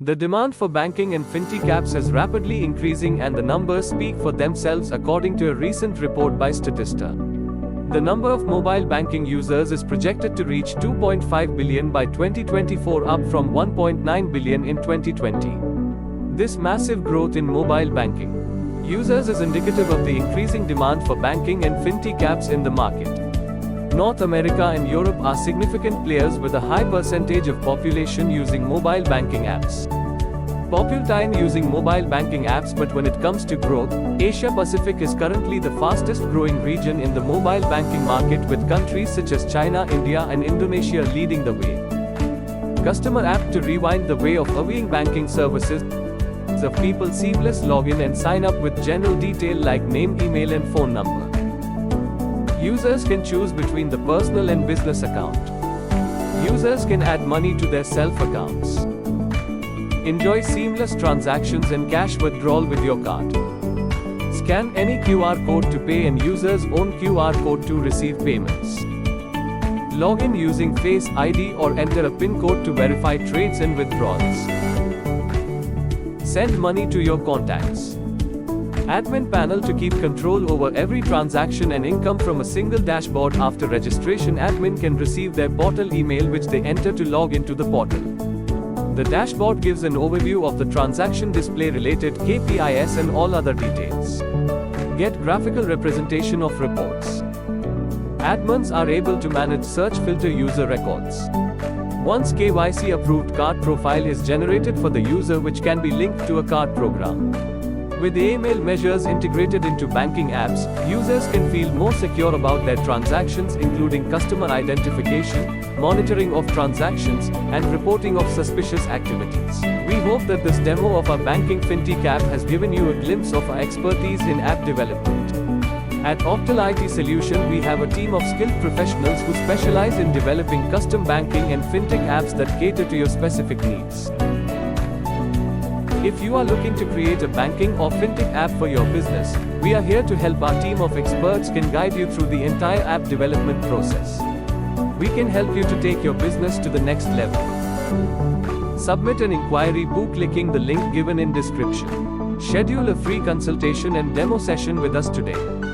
The demand for banking and fintech apps is rapidly increasing, and the numbers speak for themselves according to a recent report by Statista. The number of mobile banking users is projected to reach 2.5 billion by 2024, up from 1.9 billion in 2020. This massive growth in mobile banking users is indicative of the increasing demand for banking and fintech apps in the market. North America and Europe are significant players with a high percentage of population using mobile banking apps. Population using mobile banking apps, but when it comes to growth, Asia Pacific is currently the fastest growing region in the mobile banking market, with countries such as China, India and Indonesia leading the way. Customer app to rewind the way of availing banking services of people seamless login and sign up with general detail like name, email and phone number. Users can choose between the personal and business account. Users can add money to their self accounts. Enjoy seamless transactions and cash withdrawal with your card. Scan any QR code to pay and users' own QR code to receive payments. Log in using Face ID or enter a PIN code to verify trades and withdrawals. Send money to your contacts. Admin panel to keep control over every transaction and income from a single dashboard. After registration, admin can receive their portal email which they enter to log into the portal. The dashboard gives an overview of the transaction, display related KPIs and all other details. Get graphical representation of reports. Admins are able to manage search filter user records. Once KYC approved card profile is generated for the user, which can be linked to a card program. With AML measures integrated into banking apps, users can feel more secure about their transactions, including customer identification, monitoring of transactions, and reporting of suspicious activities. We hope that this demo of our banking fintech app has given you a glimpse of our expertise in app development. At octalitsolution, we have a team of skilled professionals who specialize in developing custom banking and fintech apps that cater to your specific needs. If you are looking to create a banking or fintech app for your business, we are here to help. Our team of experts can guide you through the entire app development process. We can help you to take your business to the next level. Submit an inquiry by clicking the link given in description. Schedule a free consultation and demo session with us today.